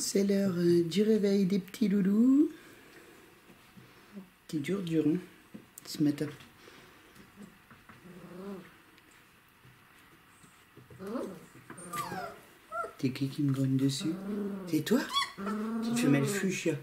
C'est l'heure du réveil des petits loulous. C'est dur, hein, ce matin. T'es qui me grogne dessus? C'est toi? Tu te fais mal fuchsia.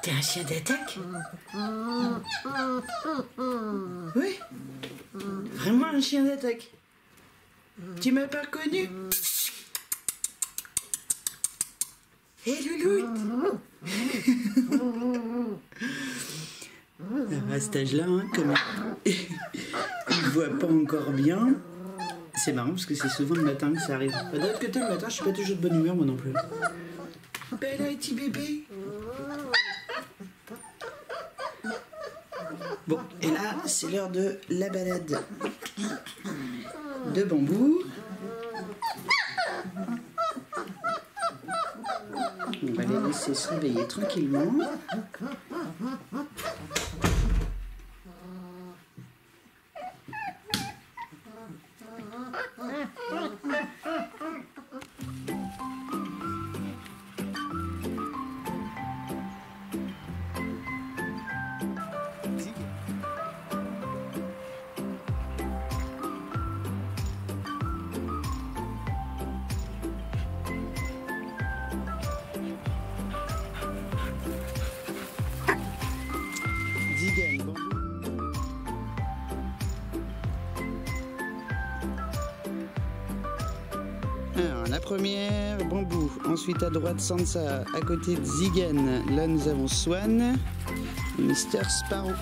T'es un chien d'attaque? Oui. Vraiment un chien d'attaque. Tu m'as pas reconnu? Hé Louloute. À cet âge-là, hein, comme il ne voit pas encore bien, c'est marrant parce que c'est souvent le matin que ça arrive. D'un autre côté, le matin, je suis pas toujours de bonne humeur, moi non plus. Ben là, petit bébé. Bon, et là, c'est l'heure de la balade de Bambou. On va les laisser se réveiller tranquillement. Zigen, Bambou. Alors, la première, Bambou. Ensuite, à droite, Sansa. À côté de Zigen, là, nous avons Swan et Mister Sparrow.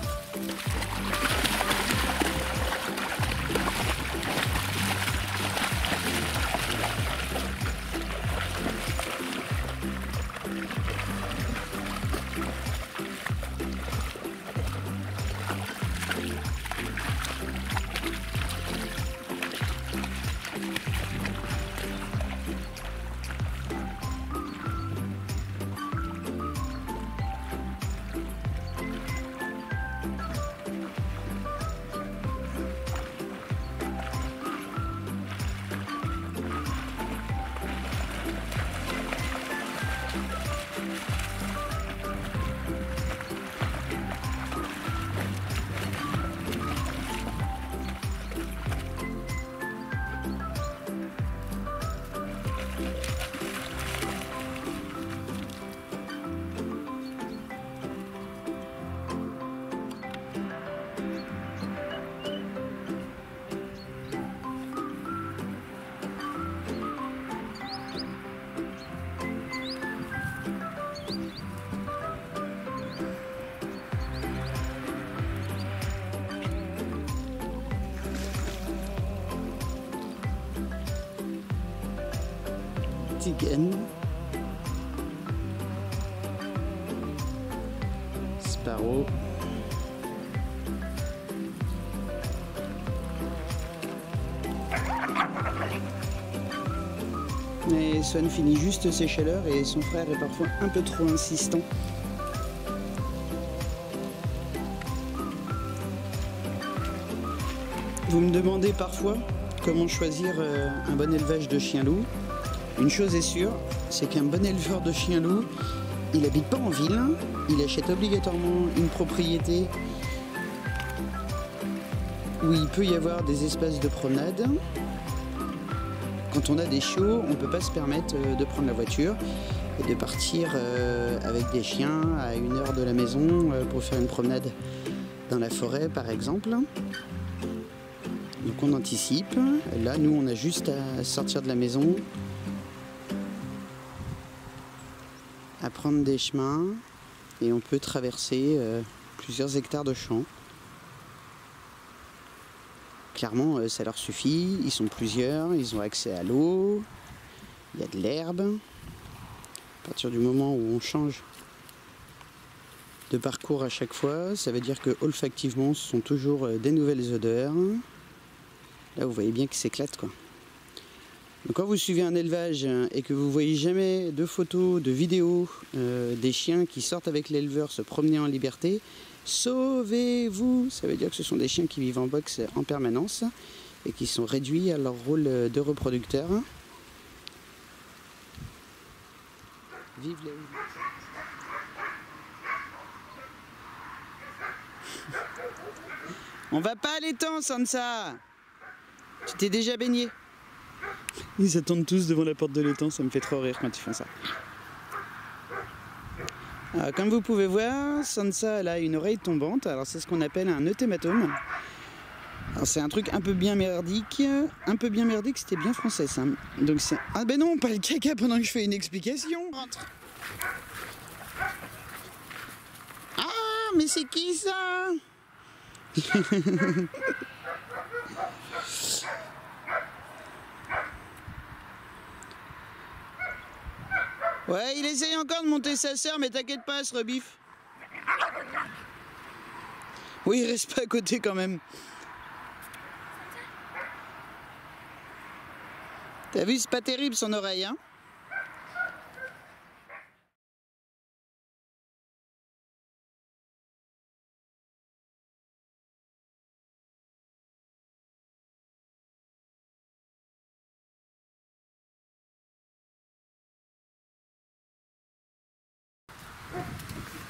Zigen, Sparrow, et Swan finit juste ses chaleurs et son frère est parfois un peu trop insistant. Vous me demandez parfois comment choisir un bon élevage de chien-loup. Une chose est sûre, c'est qu'un bon éleveur de chien-loup, il habite pas en ville, il achète obligatoirement une propriété où il peut y avoir des espaces de promenade. Quand on a des chiots, on ne peut pas se permettre de prendre la voiture et de partir avec des chiens à 1 heure de la maison pour faire une promenade dans la forêt par exemple. Donc on anticipe. Là, nous, on a juste à sortir de la maison, à prendre des chemins et on peut traverser plusieurs hectares de champs. Clairement, ça leur suffit, ils sont plusieurs, ils ont accès à l'eau, il y a de l'herbe. À partir du moment où on change de parcours à chaque fois, ça veut dire que olfactivement, ce sont toujours des nouvelles odeurs. Là, vous voyez bien qu'ils s'éclatent, quoi. Donc quand vous suivez un élevage et que vous voyez jamais de photos, de vidéos des chiens qui sortent avec l'éleveur se promener en liberté, sauvez-vous! Ça veut dire que ce sont des chiens qui vivent en box en permanence et qui sont réduits à leur rôle de reproducteur. Vive les... On va pas à l'étang, Sansa! Tu t'es déjà baigné? Ils attendent tous devant la porte de l'étang, ça me fait trop rire quand ils font ça. Alors, comme vous pouvez voir, Sansa elle a une oreille tombante, alors c'est ce qu'on appelle un euthématome. Alors c'est un truc un peu bien merdique, c'était bien français ça. Donc c'est... Ah ben non, pas le caca pendant que je fais une explication. Rentre. Ah mais c'est qui ça? Ouais, il essaye encore de monter sa sœur, mais t'inquiète pas, ce rebiffe. Oui, il reste pas à côté quand même. T'as vu, c'est pas terrible son oreille, hein?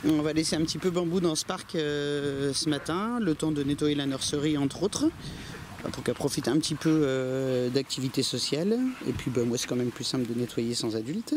On va laisser un petit peu Bambou dans ce parc ce matin, le temps de nettoyer la nurserie entre autres, pour qu'elle profite un petit peu d'activité sociale. Et puis moi c'est quand même plus simple de nettoyer sans adulte.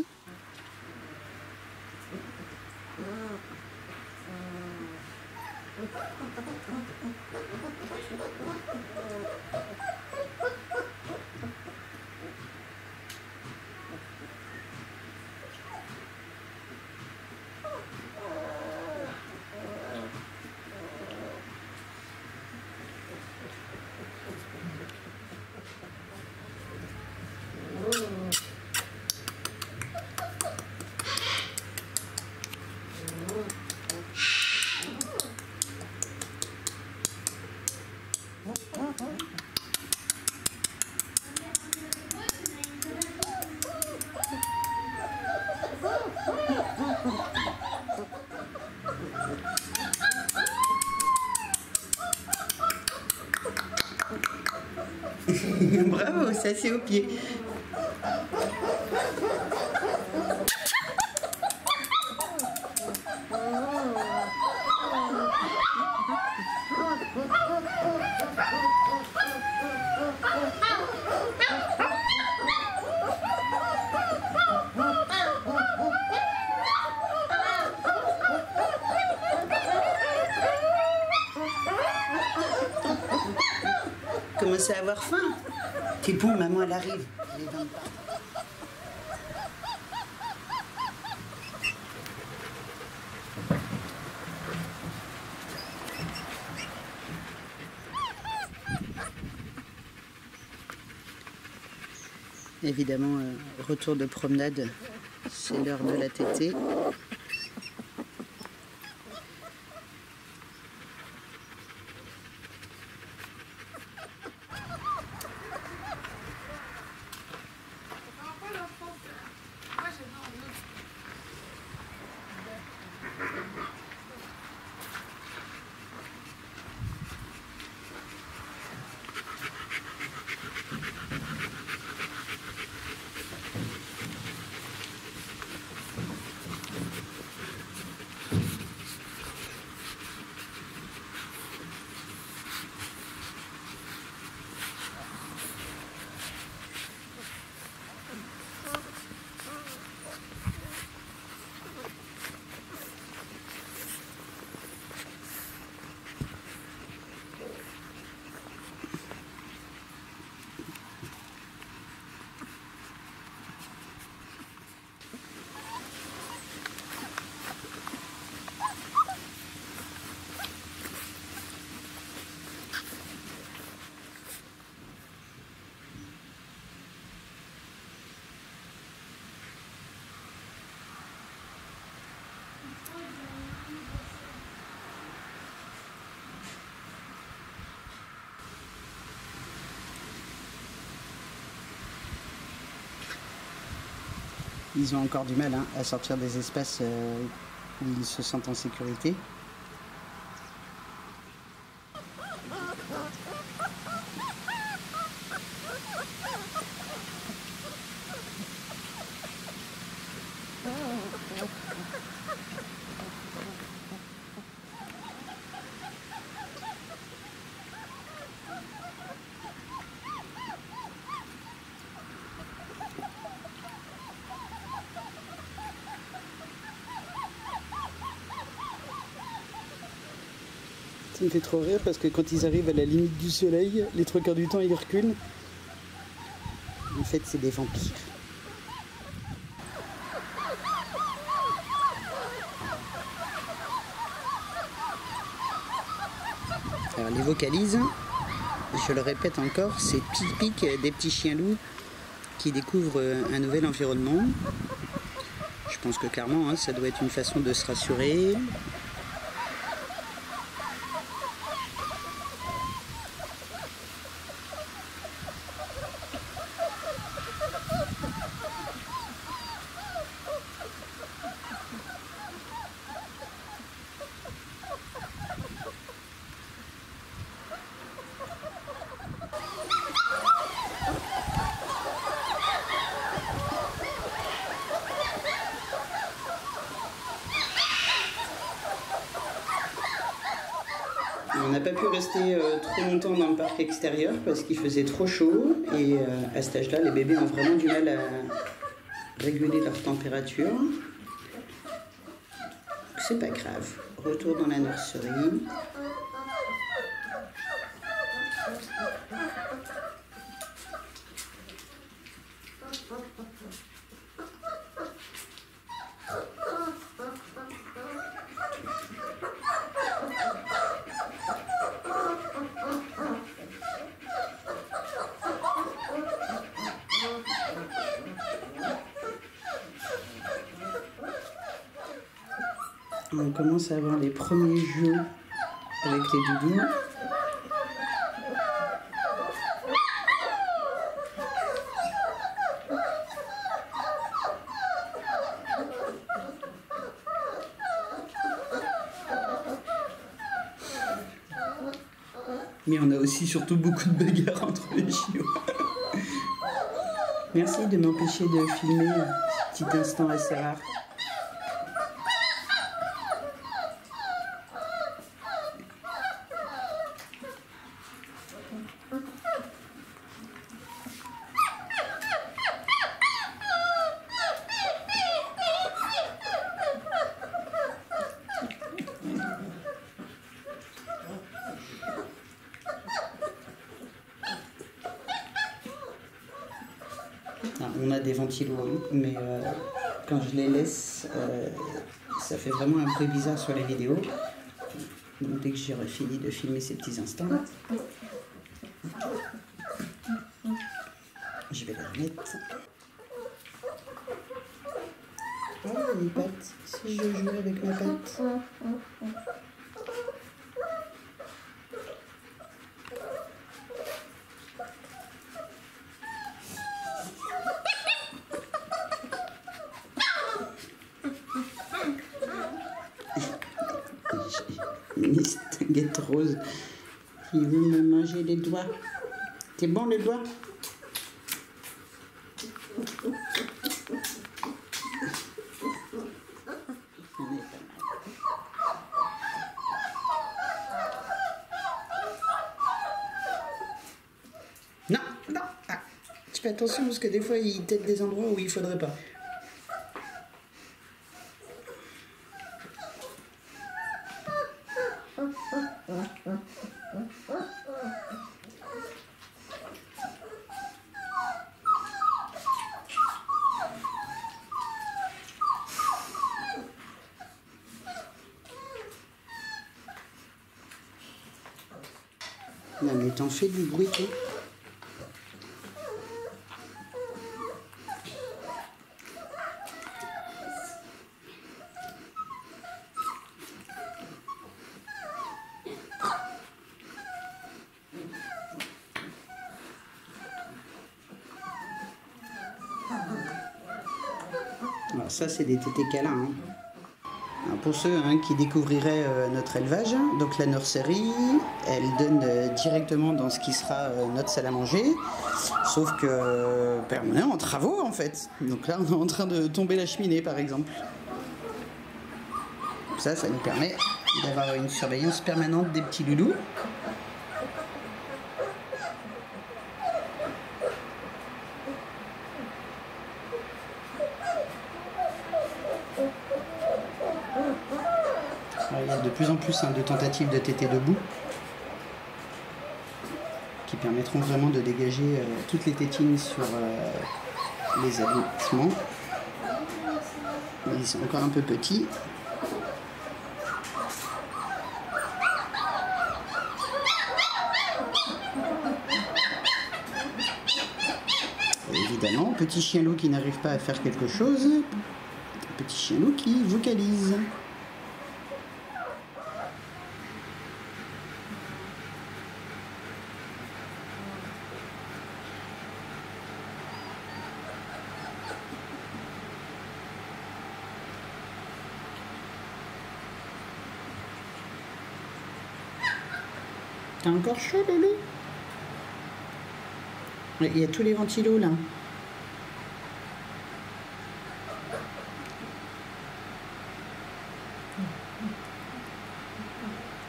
Bravo, ça c'est au pied. Commence à avoir faim. T'es bon, maman elle arrive. Elle est dans le parc. Évidemment, retour de promenade, c'est l'heure de la tétée. ils ont encore du mal hein, à sortir des espaces où ils se sentent en sécurité. Ça me fait trop rire parce que quand ils arrivent à la limite du soleil, les 3 quarts du temps ils reculent. En fait c'est des vampires. Alors les vocalises, je le répète encore, c'est typique des petits chiens loups qui découvrent un nouvel environnement. Je pense que clairement hein, ça doit être une façon de se rassurer. On n'a pas pu rester trop longtemps dans le parc extérieur parce qu'il faisait trop chaud et à cet âge-là, les bébés ont vraiment du mal à réguler leur température. C'est pas grave. Retour dans la nurserie. On commence à avoir les premiers jeux avec les doudous. Mais on a aussi surtout beaucoup de bagarres entre les chiots. Merci de m'empêcher de filmer ce petit instant assez rare. On a des ventilos, hein, mais quand je les laisse, ça fait vraiment un bruit bizarre sur les vidéos. Donc dès que j'aurai fini de filmer ces petits instants, je vais les remettre. Oh, une patte. Si je joue avec ma patte. Une estinguette rose qui veut me manger les doigts. C'est bon les doigts? Non, non, ah, tu fais attention parce que des fois il tête des endroits où il faudrait pas. Non mais t'en fais du bruit toi. ça c'est des tétés câlins. Hein. Alors, pour ceux qui découvriraient notre élevage, donc la nurserie, elle donne directement dans ce qui sera notre salle à manger, sauf que on est en travaux en fait. Donc là on est en train de tomber la cheminée par exemple. Ça nous permet d'avoir une surveillance permanente des petits loulous. Alors, il y a de plus en plus de tentatives de tétés debout qui permettront vraiment de dégager toutes les tétines sur les aliments. Ils sont encore un peu petits. Et évidemment, petit chien loup qui n'arrive pas à faire quelque chose, petit chien loup qui vocalise. T'as encore chaud, Loulou? Il y a tous les ventilos là.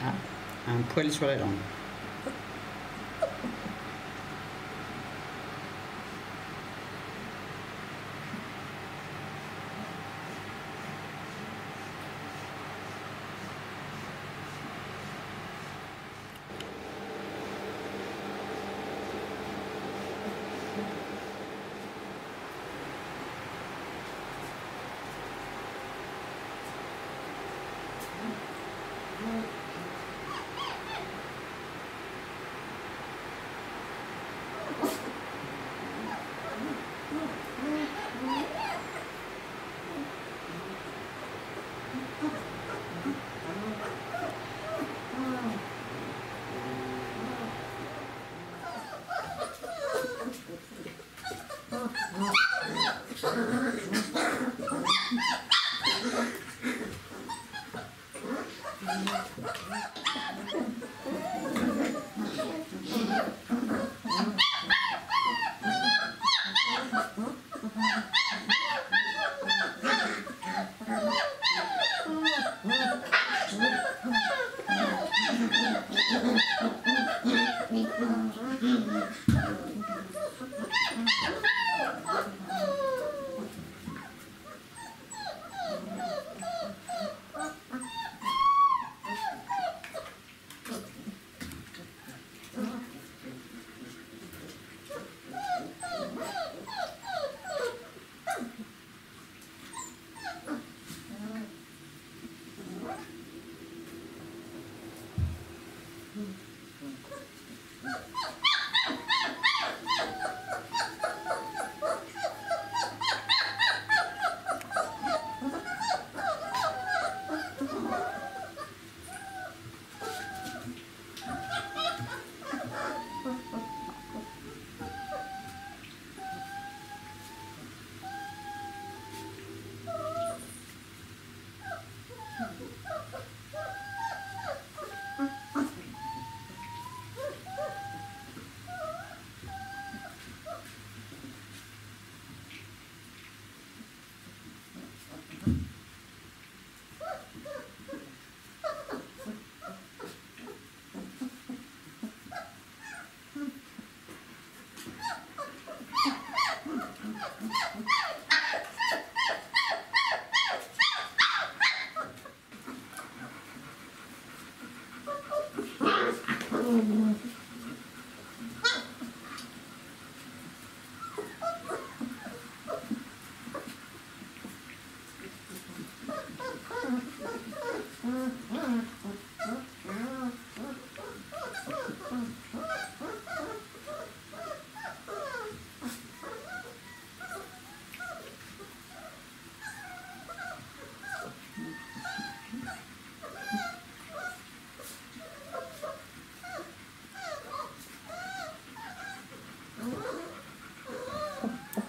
Ah, un poil sur la langue.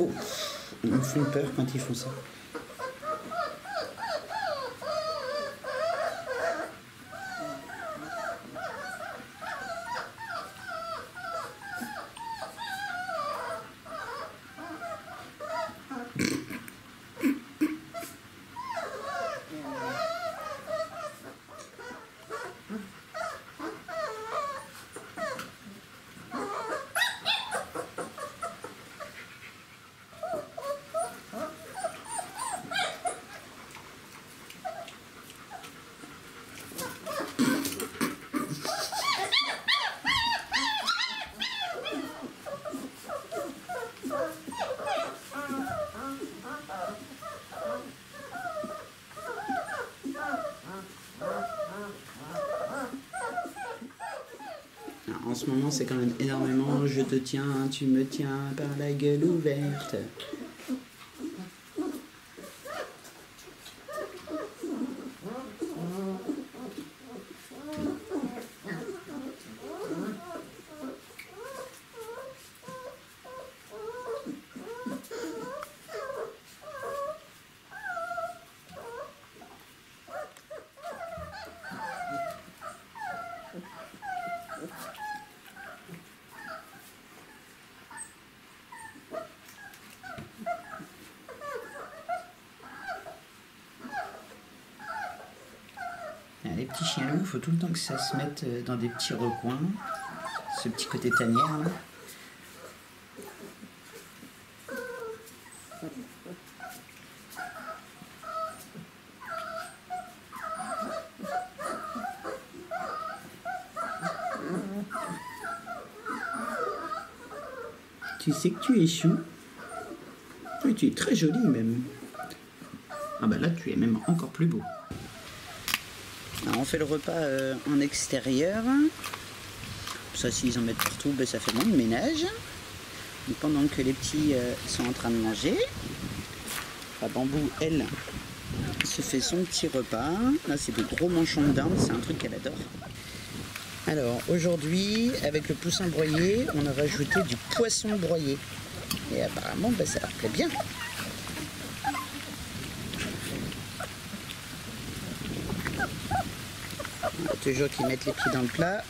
Oh, ils me font peur quand ils font ça. En ce moment, c'est quand même énormément. Je te tiens, tu me tiens par la gueule ouverte. Les petits chiens loups, il faut tout le temps que ça se mette dans des petits recoins, ce petit côté tanière là. Tu sais que tu es chou. Oui, tu es très joli même. Ah bah là, tu es même encore plus beau. Alors, on fait le repas en extérieur. Ça, s'ils en mettent partout, ben, ça fait moins de ménage. Donc, pendant que les petits sont en train de manger, la Bambou, elle, se fait son petit repas. Là, c'est des gros manchons de dinde, c'est un truc qu'elle adore. Alors, aujourd'hui, avec le poussin broyé, on a rajouté du poisson broyé. Et apparemment, ben, ça leur plaît bien. Toujours qu'ils mettent les pieds dans le plat.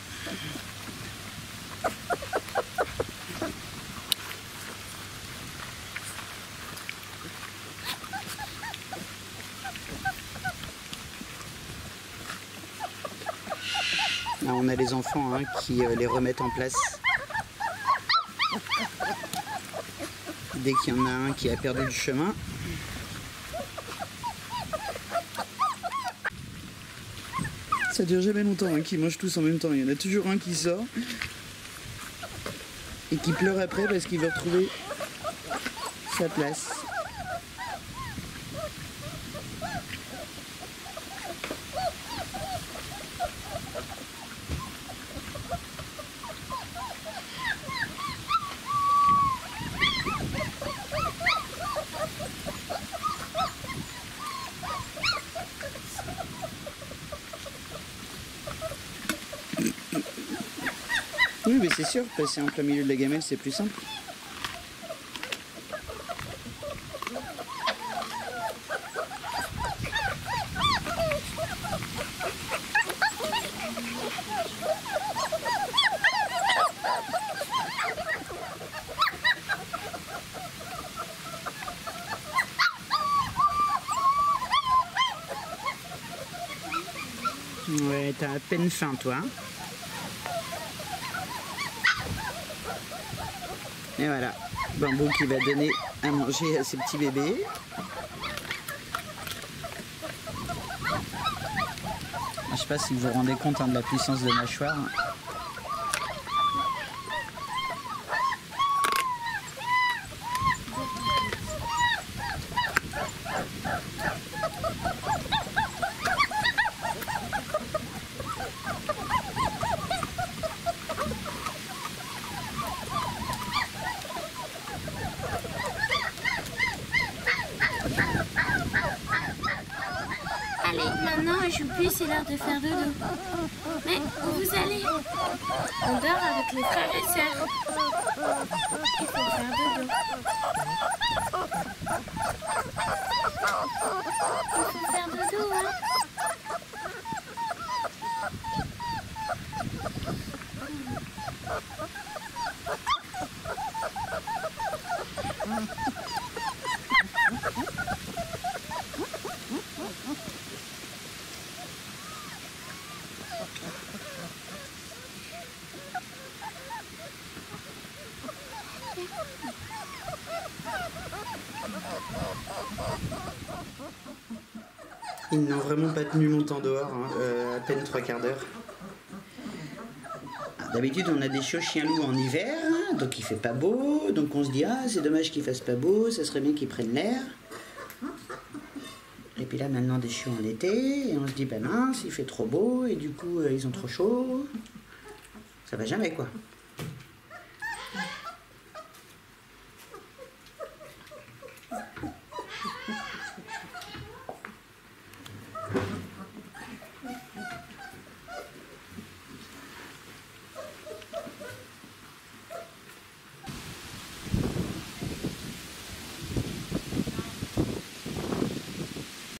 Là, on a les enfants qui les remettent en place. Dès qu'il y en a un qui a perdu le chemin. Ça dure jamais longtemps qu'ils mangent tous en même temps. Il y en a toujours un qui sort et qui pleure après parce qu'il veut retrouver sa place. Oui, mais c'est sûr, passer en plein milieu de la gamelle, c'est plus simple. Ouais, t'as à peine faim, toi. Et voilà, Bambou qui va donner à manger à ses petits bébés. Je sais pas si vous vous rendez compte de la puissance de mâchoire. Allez, maintenant je joue plus, c'est l'heure de faire dodo. Mais où vous allez? On dort avec les frères et sœurs. Il faut faire dodo. Il faut faire dodo, hein? Ils n'ont vraiment pas tenu longtemps dehors, à peine 3/4 d'heure. D'habitude, on a des chiots chiens-loups en hiver, donc il fait pas beau, donc on se dit ah c'est dommage qu'il fasse pas beau, ça serait bien qu'ils prennent l'air. Et puis là maintenant des chiots en été, et on se dit bah mince, il fait trop beau, et du coup ils ont trop chaud. Ça va jamais, quoi.